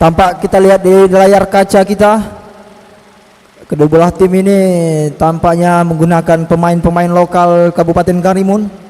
Tampak kita lihat di layar kaca kita, kedua belah tim ini tampaknya menggunakan pemain-pemain lokal Kabupaten Karimun.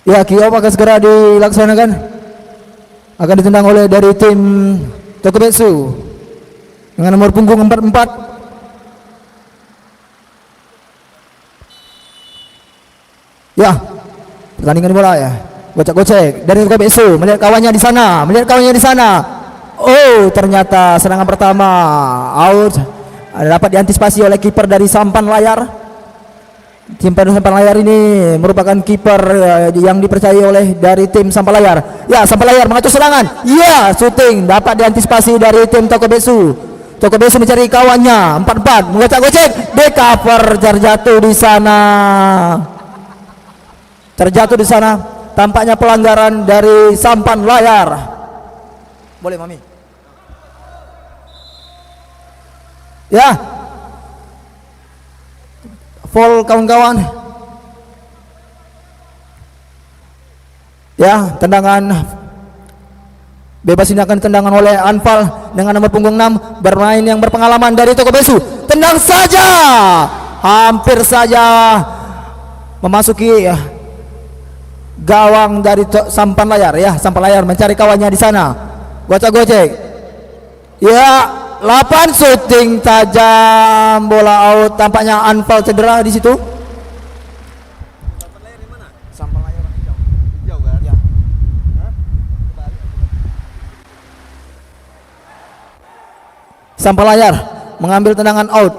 Ya, kick-off akan segera dilaksanakan. Akan ditendang oleh dari tim Tokubetsu dengan nomor punggung 44. Ya, pertandingan bola ya. Gocek-gocek dari Tokubetsu, melihat kawannya di sana. Oh, ternyata serangan pertama out. Dapat diantisipasi oleh kiper dari Sampan Layar. Tim Sampan Layar ini merupakan kiper yang dipercayai oleh dari tim Sampan Layar. Ya, Sampan Layar mengatur serangan. Ya, syuting dapat diantisipasi dari tim Tokubetsu. Tokubetsu mencari kawannya 44, menggocek-gocek, cover terjatuh di sana. Tampaknya pelanggaran dari Sampan Layar. Boleh, Mami. Ya, foul kawan-kawan. Ya, tendangan bebas ini akan tendangan oleh Anfal dengan nomor punggung 6, bermain yang berpengalaman dari Tokubetsu. Tendang saja, hampir saja memasuki gawang dari Sampan Layar. Ya, Sampan Layar mencari kawannya di sana. Gocek-gocek. Ya, 8 syuting tajam, bola out. Tampaknya Anfal cedera di situ. Sampan Layar di mana? Sampan Layar hijau. Hijau kan? Ya. Sampan Layar mengambil tendangan out.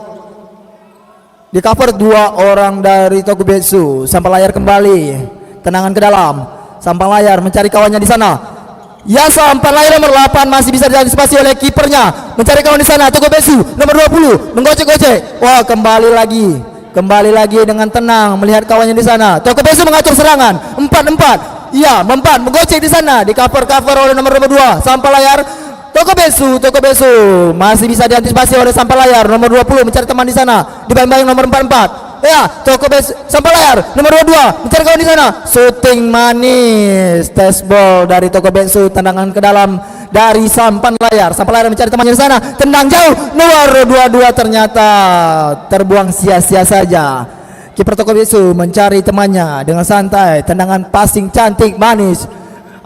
Di cover 2 orang dari Tokubetsu. Sampan Layar kembali, tendangan ke dalam. Sampan Layar mencari kawannya di sana. Ya, Sampan Layar nomor 8 masih bisa diantisipasi oleh kipernya, mencari kawan di sana. Tokubetsu nomor 20 menggocek-gocek. Wah, kembali lagi dengan tenang melihat kawannya di sana. Tokubetsu mengatur serangan 4-4. Ya, 4 menggocek di sana, di cover oleh nomor 2 Sampan Layar. Tokubetsu masih bisa diantisipasi oleh Sampan Layar nomor 20 mencari teman di sana, dibayang-bayang nomor 44. Ya, Tokubetsu Sampan Layar nomor 22 mencari kawan di sana. Shooting manis, test ball dari Tokubetsu, tendangan ke dalam dari Sampan Layar. Sampan Layar mencari temannya di sana, tendang jauh nomor 22, ternyata terbuang sia-sia saja. Kiper Tokubetsu mencari temannya dengan santai, tendangan passing cantik manis.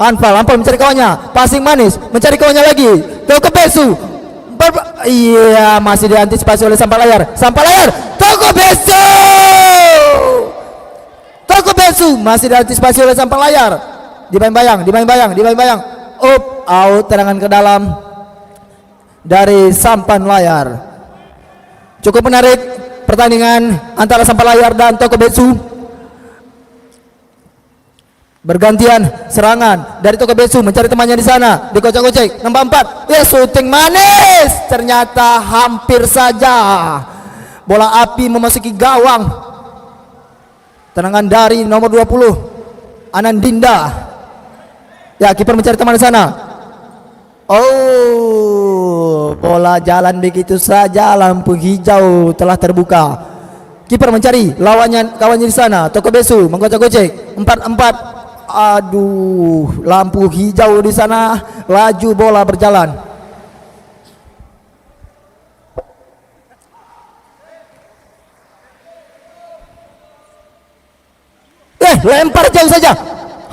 Anfal mencari kawannya, passing manis, mencari kawannya lagi. Tokubetsu, iya, masih diantisipasi oleh Sampan Layar. Tokubetsu masih diantisipasi oleh Sampan Layar. Dibayang-bayang. Out, tendangan ke dalam dari Sampan Layar. Cukup menarik pertandingan antara Sampan Layar dan Tokubetsu. Bergantian serangan dari Tokubetsu mencari temannya di sana, digocek-gocek nomor 4. Ya, syuting manis, ternyata hampir saja bola api memasuki gawang. Tendangan dari nomor 20 Anandinda. Ya, kiper mencari teman di sana. Oh, bola jalan begitu saja, lampu hijau telah terbuka. Kiper mencari kawannya di sana. Tokubetsu menggocek-gocek 4-4. Aduh, lampu hijau di sana, laju bola berjalan. Lempar jauh saja,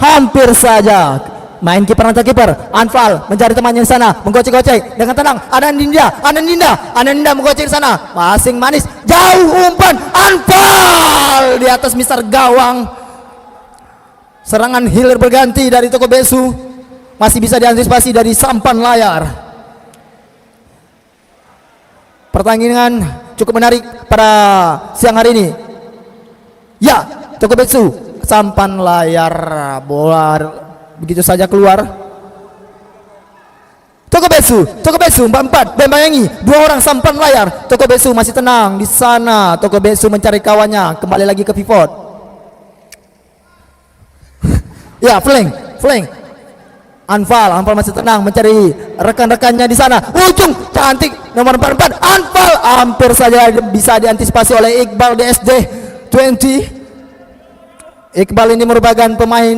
hampir saja. Main kiper antar kiper. Anfal mencari temannya di sana, menggocek-gocek dengan tenang. Anandinda menggocek di sana, passing manis, jauh umpan. Anfal di atas mister gawang. Serangan hilir berganti dari Tokubetsu, masih bisa diantisipasi dari Sampan Layar. Pertandingan cukup menarik pada siang hari ini. Ya, Tokobetsu sampan layar, bola begitu saja keluar. Tokobetsu 44 membayangi dua orang sampan layar. Tokobetsu masih tenang di sana. Tokobetsu mencari kawannya, kembali lagi ke pivot. Ya, flank. Anfal masih tenang mencari rekan-rekannya di sana. Ujung cantik nomor 44 Anfal, hampir saja bisa diantisipasi oleh Iqbal DSD 20. Iqbal ini merupakan pemain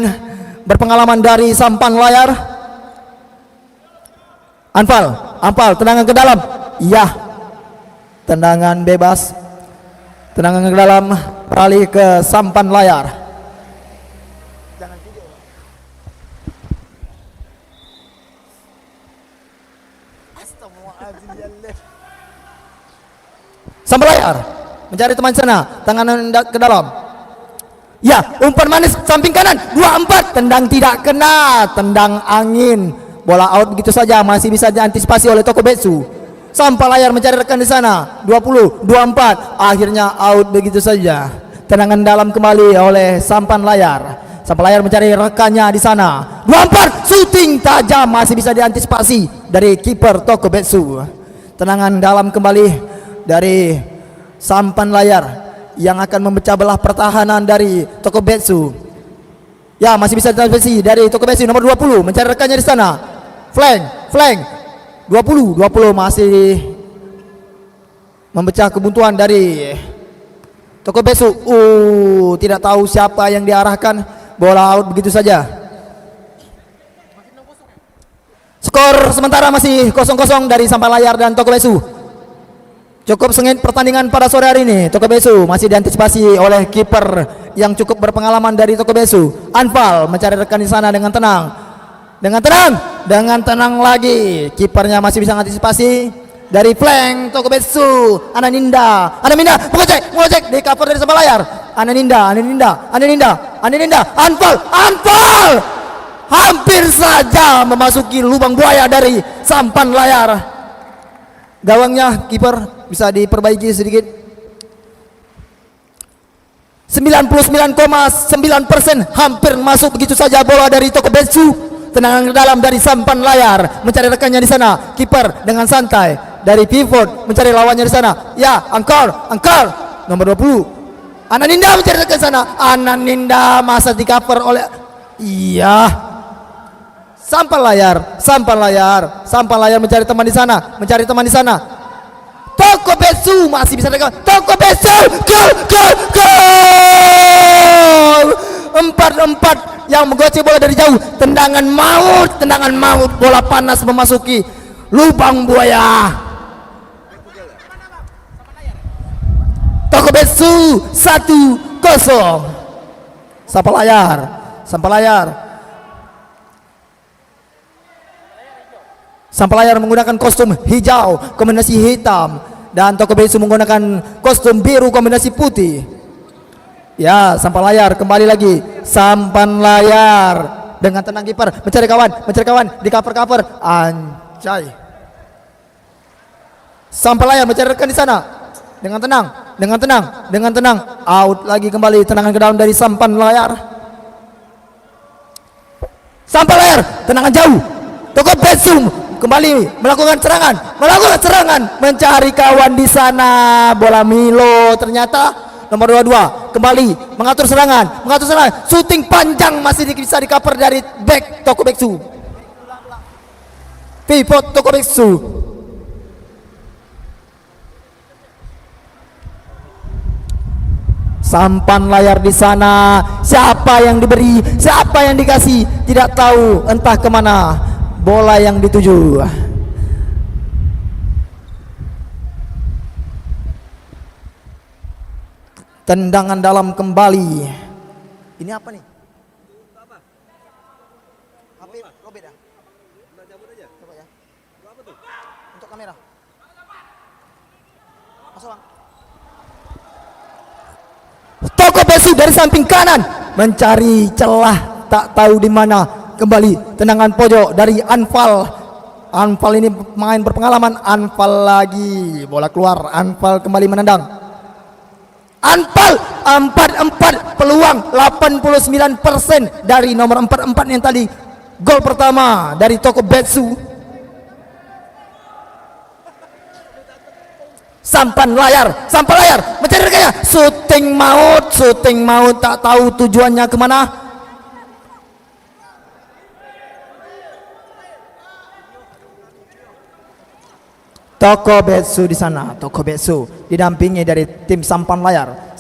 berpengalaman dari sampan layar. Anfal tendangan ke dalam. Iya, tendangan bebas, tendangan ke dalam, beralih ke sampan layar. Sampai layar mencari teman sana, tangan ke dalam. Ya, umpan manis samping kanan 24, tendang tidak kena, tendang angin, bola out begitu saja, masih bisa diantisipasi oleh Tokobetsu. Sampai layar mencari rekan di sana 20, 24, akhirnya out begitu saja. Tendangan dalam kembali oleh sampan layar. Sampai layar mencari rekannya di sana 24, shooting tajam, masih bisa diantisipasi dari kiper Tokobetsu. Tendangan dalam kembali dari sampan layar yang akan memecah belah pertahanan dari Tokobetsu. Ya, masih bisa diantisipasi dari Tokobetsu nomor 20 mencari rekannya di sana. Flank 20 masih memecah kebuntuan dari Tokobetsu. Tidak tahu siapa yang diarahkan, bola out begitu saja. Skor sementara masih 0-0 dari sampan layar dan Tokobetsu. Cukup sengit pertandingan pada sore hari ini. Tokobetsu masih diantisipasi oleh kiper yang cukup berpengalaman dari Tokobetsu. Anfal mencari rekan di sana dengan tenang. Dengan tenang lagi. Kipernya masih bisa mengantisipasi dari flank Tokobetsu. Ananinda mengocek di cover dari sebelah layar. Ananinda. Anfal hampir saja memasuki lubang buaya dari sampan layar. Gawangnya kiper bisa diperbaiki sedikit. 99,9% hampir masuk begitu saja bola dari Tokobetsu. Tendangan ke dalam dari sampan layar mencari rekannya di sana. Kiper dengan santai dari pivot mencari lawannya di sana. Ya, Angkar nomor 20. Ananinda mencari rekan di sana. Ananinda masa di cover oleh sampan layar mencari teman di sana. Tokobetsu masih bisa dekat. Tokobetsu gol 4-4 yang menggocek bola dari jauh. Tendangan maut, bola panas memasuki lubang buaya. Tokobetsu 1-0. Sampai layar menggunakan kostum hijau kombinasi hitam dan Tokobetsu menggunakan kostum biru kombinasi putih. Ya, sampai layar kembali lagi. Sampan layar dengan tenang kiper mencari kawan di cover. Anjay. Sampai layar mencari rekan di sana dengan tenang. Out lagi kembali, tendangan ke dalam dari sampan layar. Sampai layar, tendangan jauh. Tokobetsu kembali melakukan serangan mencari kawan di sana. Bola Milo ternyata nomor 22 kembali mengatur serangan, shooting panjang masih bisa di cover dari back Tokobetsu. Pivot Tokobetsu. Sampan layar di sana, siapa yang diberi, siapa yang dikasih, tidak tahu, entah kemana bola yang dituju. Tendangan dalam kembali. Ini apa nih? HP lo beda. Coba ya. Untuk kamera. Masuk bang. Tokobetsu dari samping kanan mencari celah, tak tahu di mana. Kembali tendangan pojok dari Anfal ini pemain berpengalaman. Anfal lagi, bola keluar. Anfal kembali menendang. Anfal 44 peluang 89% dari nomor 44 yang tadi gol pertama dari Toko Betsu. Sampan layar mencari rekannya, syuting maut tak tahu tujuannya kemana. Toko Betsu di sana, Toko Betsu didampingi dari tim sampan layar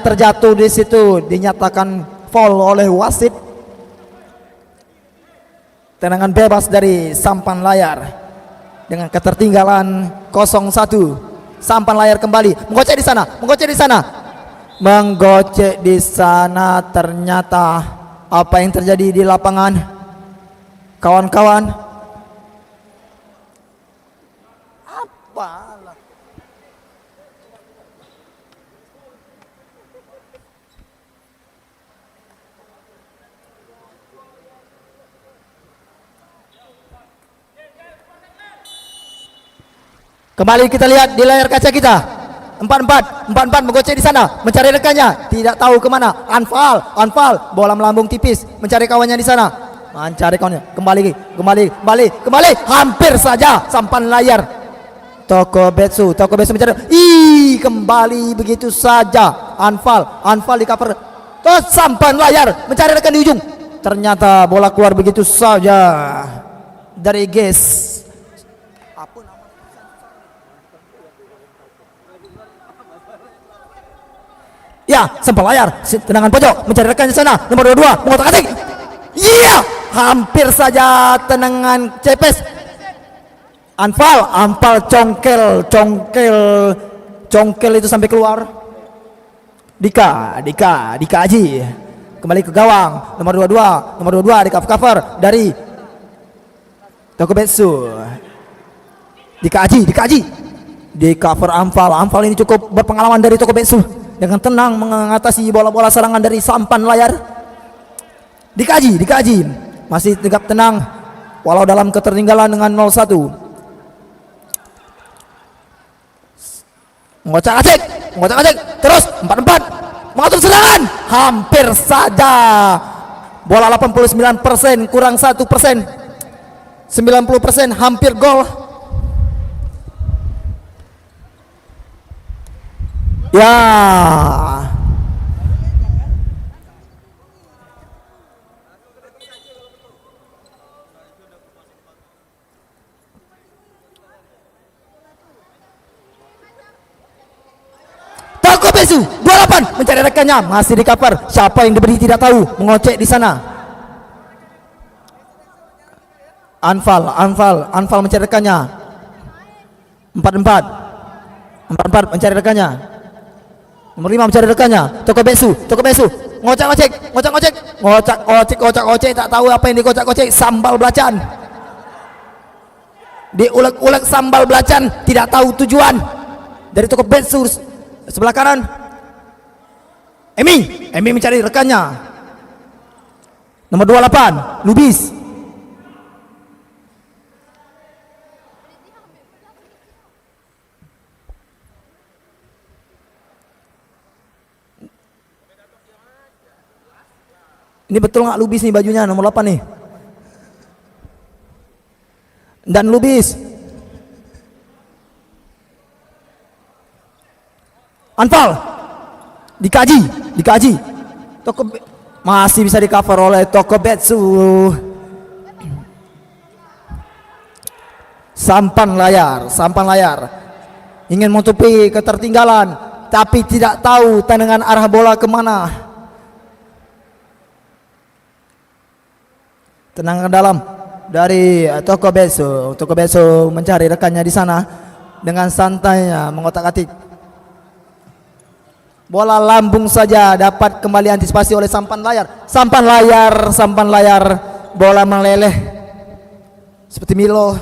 terjatuh di situ, dinyatakan foul oleh wasit. Tendangan bebas dari sampan layar dengan ketertinggalan 0-1. Sampan layar kembali menggocek di sana. Ternyata apa yang terjadi di lapangan, kawan-kawan? Kembali kita lihat di layar kaca kita. 44 menggocek di sana, mencari rekannya, tidak tahu kemana. Anfal, bola melambung tipis, mencari kawannya di sana, kembali, hampir saja sampan layar. Toko Betsu mencari, kembali begitu saja. Anfal di cover, terus sampan layar mencari rekan di ujung, ternyata bola keluar begitu saja dari Ges. Ya, sampai layar, tendangan pojok, mencari rekannya sana, nomor 22, mengotak-atik. Iya, hampir saja tendangan cepes. Anfal congkel itu sampai keluar. Dika Aji kembali ke gawang, nomor 22 di cover dari Toko Betsu. Dika Aji di cover Anfal ini cukup berpengalaman dari Toko Betsu, dengan tenang mengatasi bola-bola serangan dari sampan layar. Dika Aji masih tegap tenang walau dalam ketertinggalan dengan 0-1. Ngocak-acik terus 44 mengatur serangan, hampir saja bola 89% kurang 1%, 90% hampir gol. Ya, Toko Betsu 28 mencari rekannya, masih di cover, siapa yang diberi tidak tahu, mengocek di sana. Anfal mencari rekannya, 44 mencari rekannya, nomor 5 mencari rekannya. Toko Betsu ngocak-ngocek, tak tahu apa yang dikocak-kocek. Sambal belacan, diulek-ulek sambal belacan, tidak tahu tujuan dari Toko Betsu. Sebelah kanan Emi mencari rekannya, nomor 28 Lubis. Ini betul nggak Lubis nih bajunya, nomor 8 nih. Dan Lubis. Anfal dikaji. Masih bisa di cover oleh Toko Betsu. Sampan layar ingin menutupi ketertinggalan, tapi tidak tahu tendangan arah bola kemana. Tendangan ke dalam dari Toko Betsu mencari rekannya di sana dengan santainya mengotak-atik. Bola lambung saja dapat kembali antisipasi oleh sampan layar. Bola meleleh seperti Milo.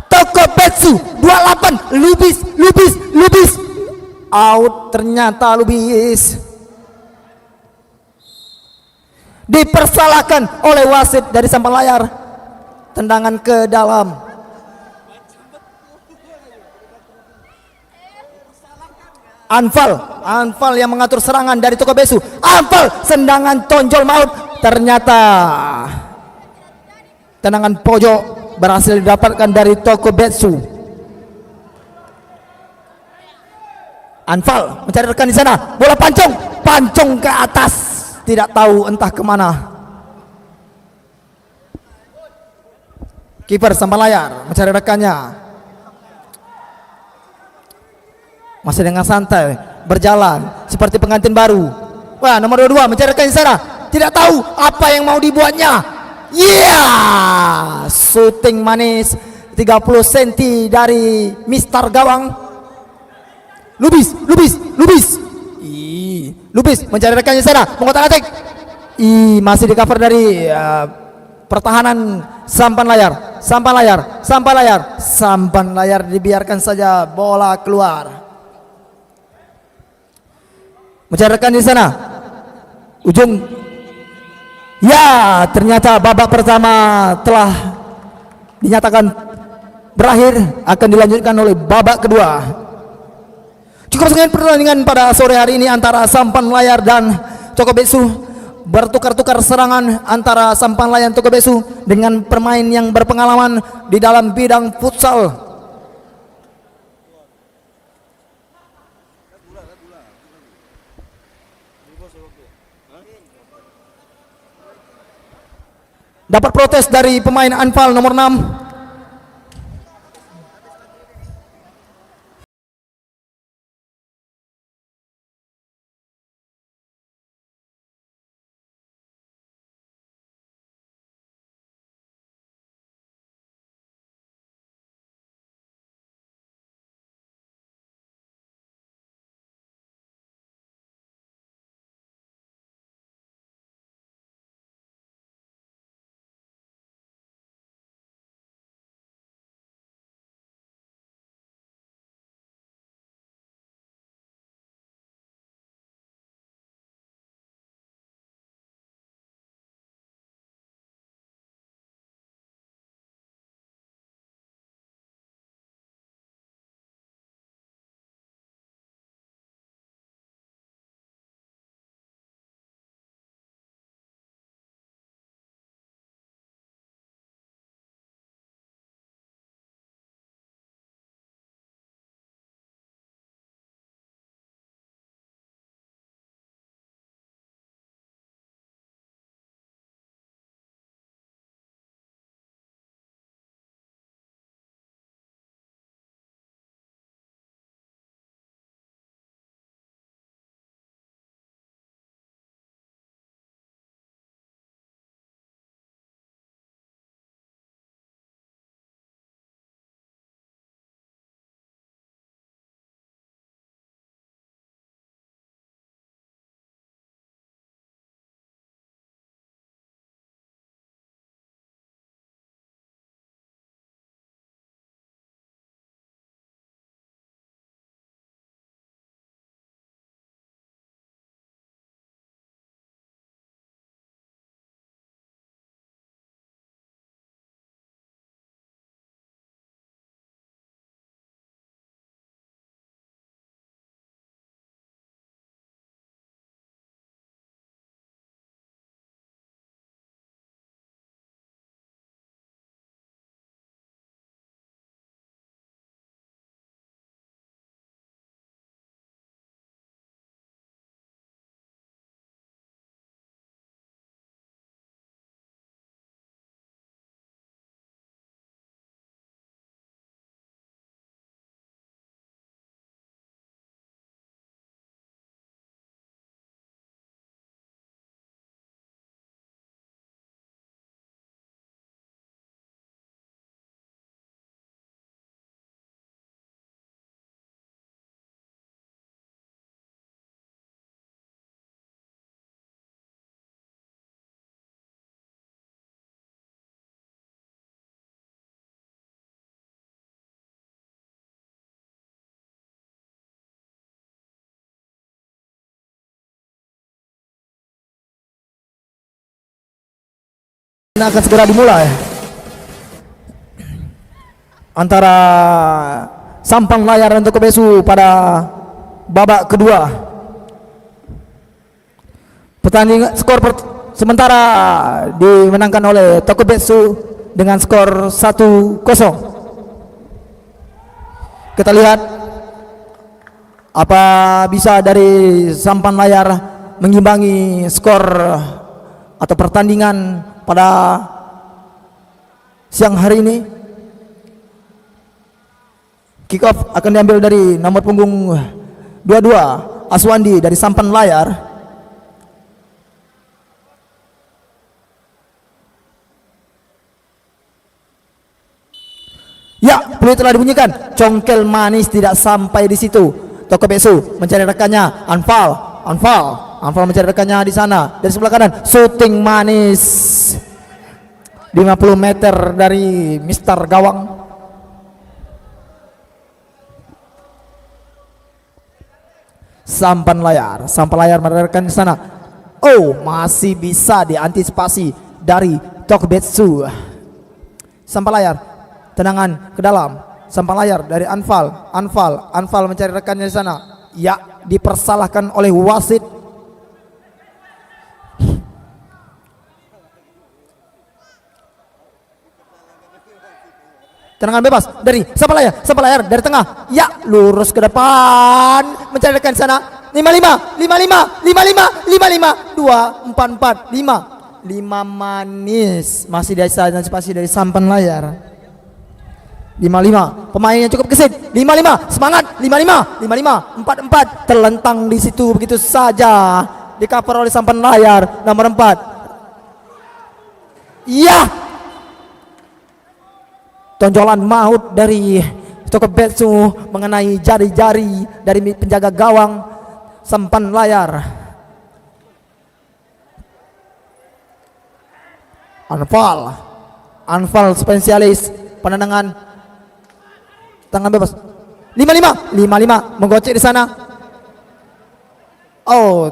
Toko Betsu 28 Lubis out, ternyata Lubis dipersalahkan oleh wasit dari sampan layar. tendangan ke dalam. Anfal yang mengatur serangan dari Tokobesu. Anfal, sendangan tonjol maut. Ternyata tendangan pojok berhasil didapatkan dari Tokobesu. Anfal mencari rekan di sana. Bola pancong ke atas. Tidak tahu entah kemana. Kiper Sampalayar mencari rekannya. Masih dengan santai berjalan seperti pengantin baru. Wah, nomor 22 mencari rekan di sana. Tidak tahu apa yang mau dibuatnya. Shooting manis 30 cm dari Mister Gawang. Lubis mencari rekannya di sana, mengotak-atik. Masih di cover dari pertahanan Sampan layar dibiarkan saja bola keluar. Mencari rekan di sana. Ujung. Ternyata babak pertama telah dinyatakan berakhir, akan dilanjutkan oleh babak kedua. Cukup sekian pertandingan pada sore hari ini antara Sampan Layar dan Tokobesu. Bertukar-tukar serangan antara Sampan Layar dan Tokobesu dengan pemain yang berpengalaman di dalam bidang futsal. Dapat protes dari pemain Anfal nomor 6. Akan segera dimulai. antara sampan layar dan Tokubetsu pada babak kedua. Pertandingan sementara dimenangkan oleh Tokubetsu dengan skor 1-0. Kita lihat apa bisa dari sampan layar mengimbangi skor atau pertandingan pada siang hari ini. Kick off akan diambil dari nomor punggung 22 Aswandi dari sampan layar. Ya, peluit telah dibunyikan. Congkel manis tidak sampai di situ. Tokubetsu mencari rekannya. Anfal mencari rekannya di sana. Dari sebelah kanan, shooting manis 50 meter dari Mister Gawang. Sampan layar menerkan di sana. Oh, masih bisa diantisipasi dari Tokubetsu. Sampan layar, tendangan ke dalam. Sampan layar dari Anfal mencari rekannya di sana. Ya, dipersalahkan oleh wasit. Tendangan bebas dari sampan layar dari tengah. Ya, lurus ke depan mencari rekan di sana. 55 2 4 5 manis. Masih bisa antisipasi dari sampan layar. 55 pemain yang cukup gesit. 55 semangat. 55 4 terlentang di situ begitu saja, di cover oleh sampan layar nomor 4. Ya, tonjolan maut dari Tokubetsu mengenai jari-jari dari penjaga gawang sampan layar. Anfal spesialis penendangan tangan bebas. 55 menggocek di sana. Oh,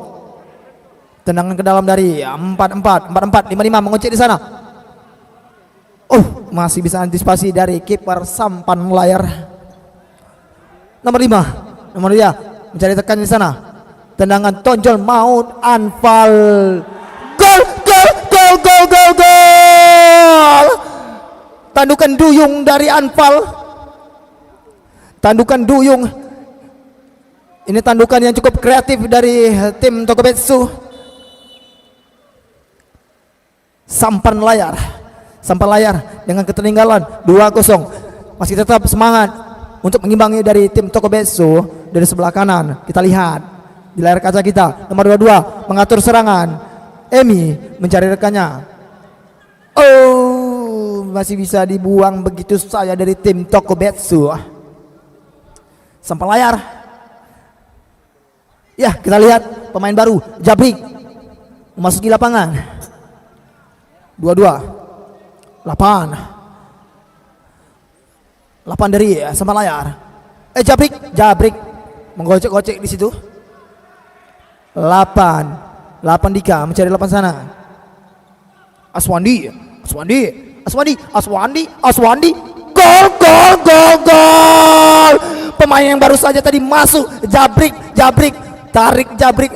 tendangan ke dalam dari 44 55 menggocek di sana. Oh, masih bisa antisipasi dari kiper sampan layar nomor 5 mencari tekan di sana. Tendangan tonjol maut Anfal. Gol. Tandukan duyung dari Anfal. Tandukan duyung. Ini tandukan yang cukup kreatif dari tim Tokubetsu. Sampan layar dengan ketertinggalan 2-0 masih tetap semangat untuk mengimbangi dari tim Tokubetsu. Dari sebelah kanan kita lihat di layar kaca kita, nomor 22 mengatur serangan. Emi mencari rekannya. Oh, masih bisa dibuang begitu saja dari tim Tokubetsu. Sampan layar. Ya, kita lihat pemain baru Jabrik memasuki lapangan. 8 dari sampan layar. Jabrik menggocek-gocek di situ. 8 Dika mencari 8 sana. Aswandi. Gol. Pemain yang baru saja tadi masuk, Jabrik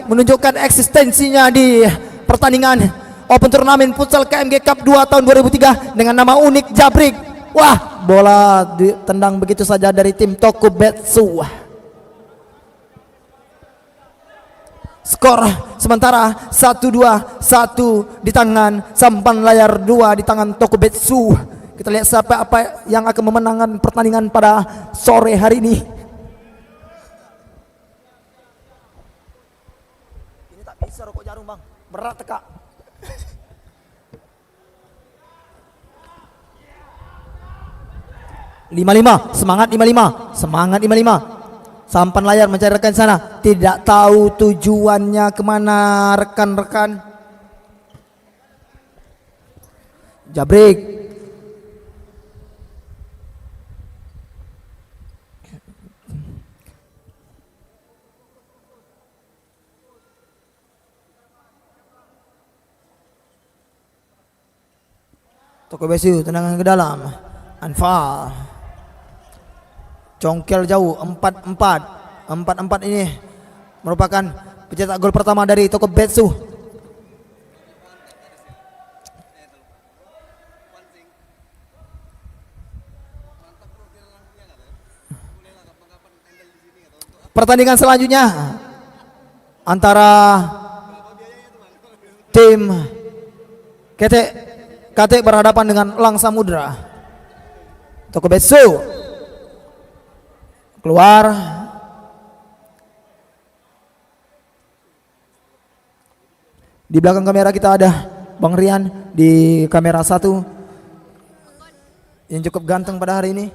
menunjukkan eksistensinya di pertandingan Open Turnamen Futsal KMG Cup 2 tahun 2003 dengan nama unik Jabrik. Wah, bola ditendang begitu saja dari tim Tokubetsu. Skor sementara 1-2, 1 di tangan sampan layar, 2 di tangan Tokubetsu. Kita lihat apa yang akan memenangkan pertandingan pada sore hari ini. Ini tak bisa rokok jarum, Bang. Berat teka. Semangat 55. Sampan layar mencari rekan sana. Tidak tahu tujuannya kemana rekan-rekan. Jabrik. Tokubetsu tendangan ke dalam. Anfal Congkel jauh 4-4. 4-4 ini merupakan pencetak gol pertama dari Tokubetsu. Pertandingan selanjutnya antara tim KT berhadapan dengan Elang Samudra. Tokubetsu keluar. Di belakang kamera kita ada Bang Rian di kamera 1 yang cukup ganteng pada hari ini.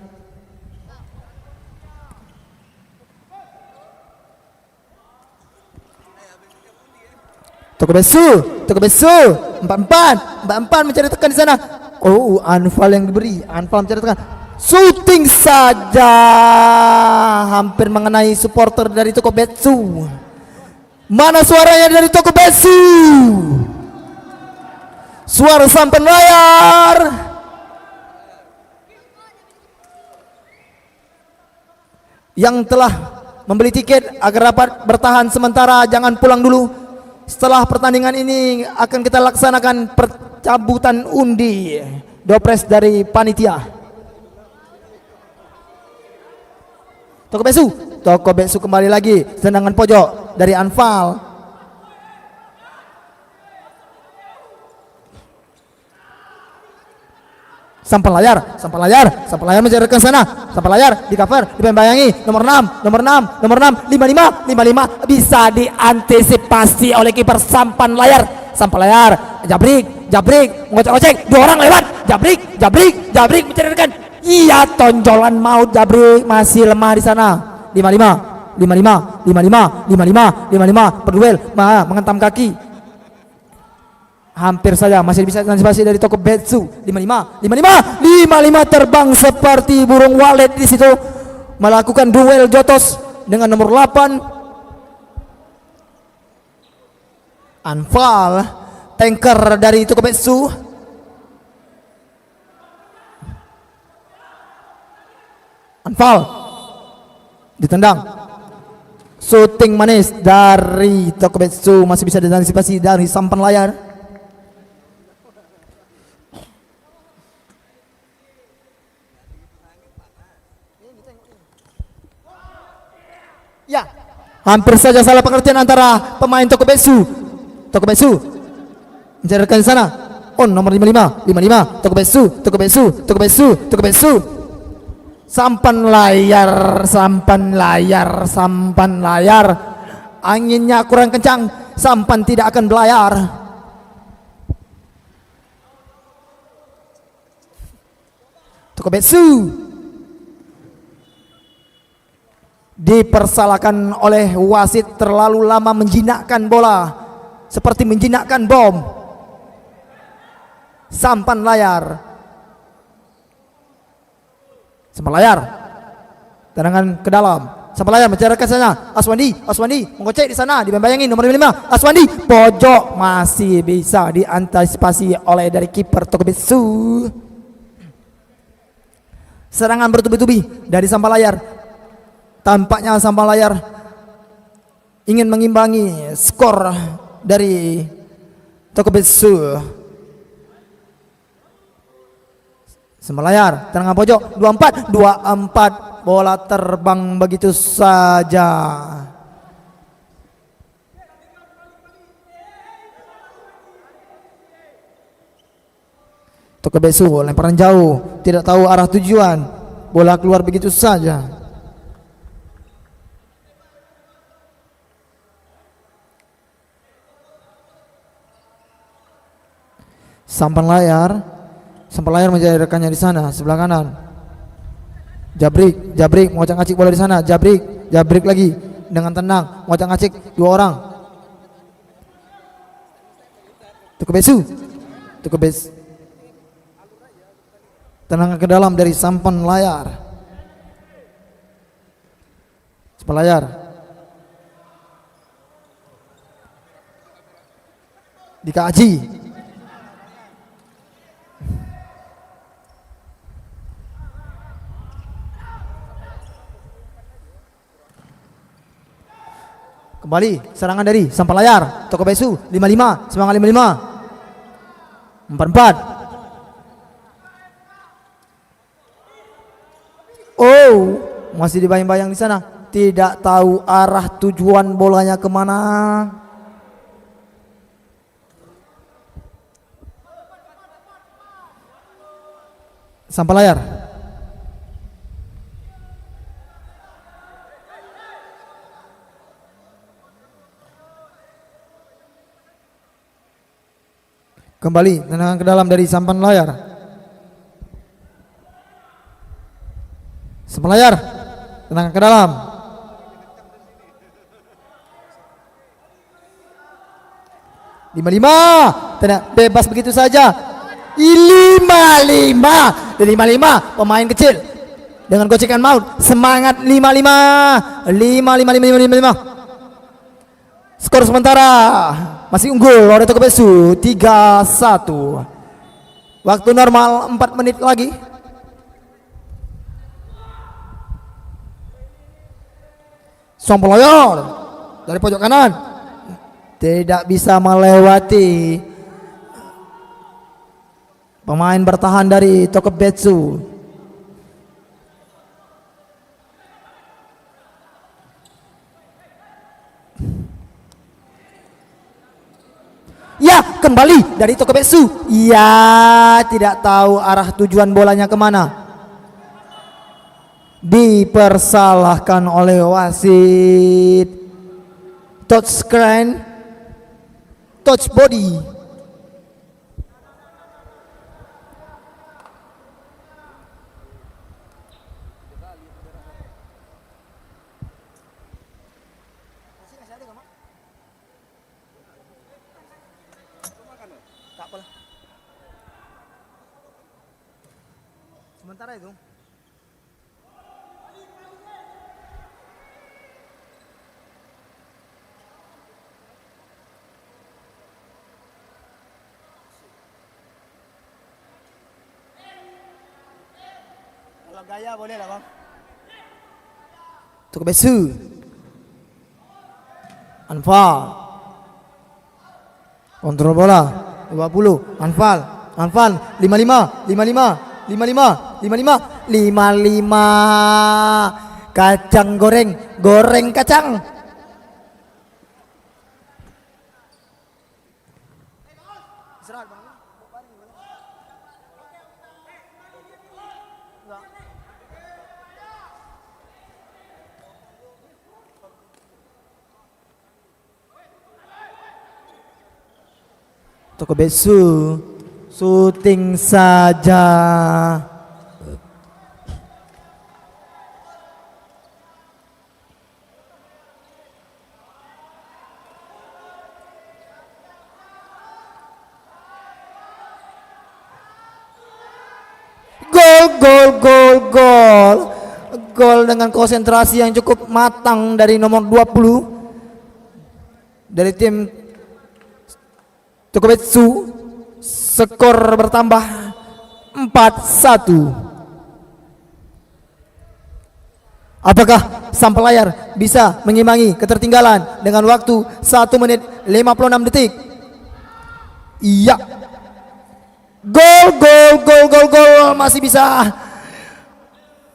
Tokubetsu 4-4 mencari tekan di sana. Oh, Anfal yang diberi. Anfal mencari tekan. Shooting saja hampir mengenai supporter dari Tokubetsu. Mana suaranya dari Tokubetsu? Suara sampan layar. Yang telah membeli tiket agar dapat bertahan sementara, jangan pulang dulu. Setelah pertandingan ini akan kita laksanakan percabutan undi dopres dari panitia. Tokubetsu kembali lagi, tendangan pojok dari Anfal. Sampan layar mencari ke sana. Sampan layar di cover, dibayangin nomor 6, 55 bisa diantisipasi oleh kiper Sampan layar. Jabrik ngocek-ngocek, 2 orang lewat. Jabrik mencari rekan. Iya, tonjolan maut. Jabrik masih lemah di sana. 55 berduel, mengentam kaki. Hampir saja masih bisa antisipasi dari Tokubetsu. 55 terbang seperti burung walet di situ, melakukan duel jotos dengan nomor 8 Anfal, tanker dari Tokubetsu. Anfal ditendang. Shooting manis dari Tokubetsu masih bisa diantisipasi dari sampan layar. Ya, hampir saja salah pengertian antara pemain Tokubetsu mencarikan di sana. Oh, nomor 55 Tokubetsu. Sampan layar. Anginnya kurang kencang, sampan tidak akan belayar. Tokubetsu dipersalahkan oleh wasit terlalu lama menjinakkan bola, seperti menjinakkan bom. Sampan layar, tendangan ke dalam. Sampan layar mencari ke sana. Aswandi mengocek di sana, dibayangin nomor 5 Aswandi, pojok masih bisa diantisipasi oleh dari kiper Tokubetsu. Serangan bertubi-tubi dari sampan layar. Tampaknya sampan layar ingin mengimbangi skor dari Tokubetsu. Sampan layar, tendangan pojok 24, bola terbang begitu saja. Tokubetsu lemparan jauh, tidak tahu arah tujuan, bola keluar begitu saja. Sampan layar menjadi rekannya di sana sebelah kanan. Jabrik ngocak-ngacik bola di sana. Jabrik lagi dengan tenang ngocak-ngacik 2 orang. Tokubetsu tendangan ke dalam dari sampan layar. Sampan layar dikaji. Kembali serangan dari samping layar. Toko Besu 55, semangat 55. 44. Oh, masih dibayang-bayang di sana. Tidak tahu arah tujuan bolanya kemana. Samping layar. Kembali tendangan ke dalam dari sampan layar. Sampan layar. Tendangan ke dalam. Lima, tenang bebas begitu saja. 55 dari 55 pemain kecil dengan gocekan maut. Semangat 55. Skor sementara masih unggul oleh Toko Besu 3-1. Waktu normal 4 menit lagi. Sompoloyor dari pojok kanan tidak bisa melewati pemain bertahan dari Toko Besu. Ya, kembali dari Toko Besu. Ya, tidak tahu arah tujuan bolanya kemana. Dipersalahkan oleh wasit. Touch screen, touch body. Sementara itu kalau gaya boleh lah bang. Toko Besu Anfal kontrol bola 20. Anfal 55 kacang goreng kacang. Toko Besu syuting saja. Gol dengan konsentrasi yang cukup matang dari nomor 20 dari tim Toko Besu. Skor bertambah 4-1. Apakah sang pelayar bisa mengimbangi ketertinggalan dengan waktu 1 menit 56 detik? Iya. Gol masih bisa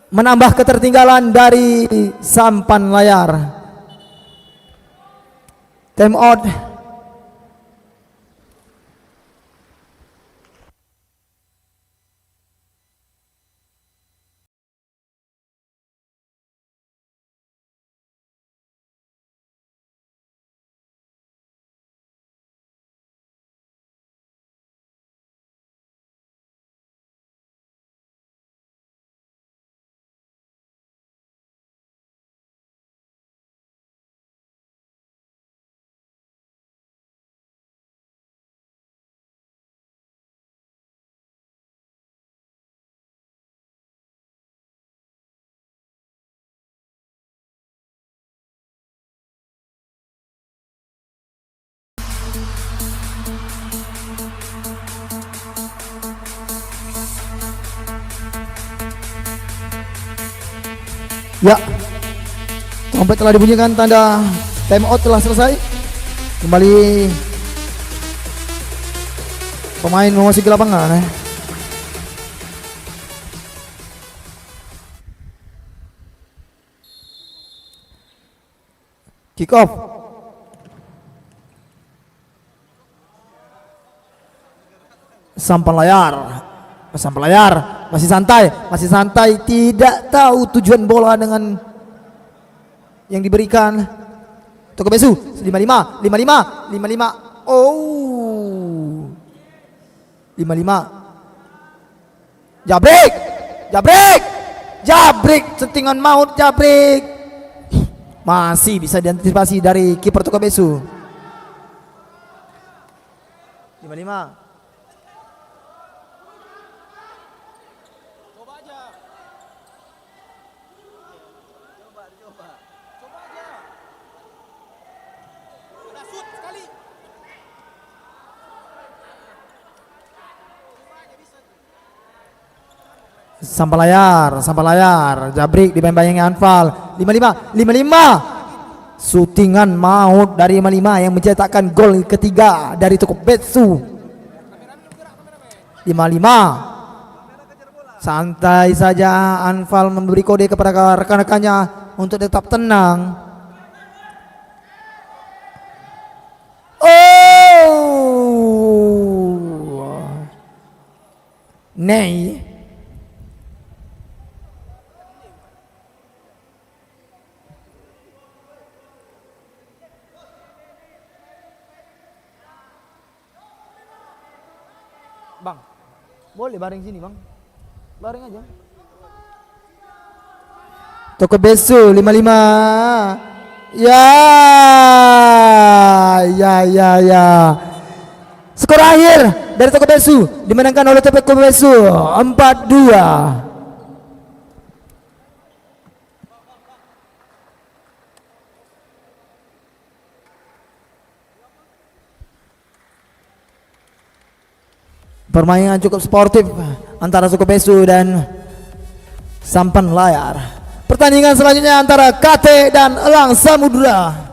menambah ketertinggalan dari sampan layar. Time out. Ya, trompet telah dibunyikan, tanda Time out telah selesai. Kembali pemain memasuki lapangan. Kick off. Sampan layar, masih santai, tidak tahu tujuan bola dengan yang diberikan. Tokobesu 55. Oh. 55. Jabrik, sentingan maut jabrik. Masih bisa diantisipasi dari kiper Tokobesu. 55. Sampah layar, jabrik dibayang-bayangi Anfal. 55. Sutingan maut dari 55 yang mencetakkan gol ketiga dari Tokobesu. 55. Santai saja Anfal memberi kode kepada rekan-rekannya untuk tetap tenang. Oh. Nei. Bang, boleh baring sini bang, baring aja. Tokobesu 55. Ya. Skor akhir dari Tokobesu dimenangkan oleh Tokobesu 4-2. Permainan cukup sportif antara Tokobesu dan Sampan Layar. Pertandingan selanjutnya antara KT dan Elang Samudra.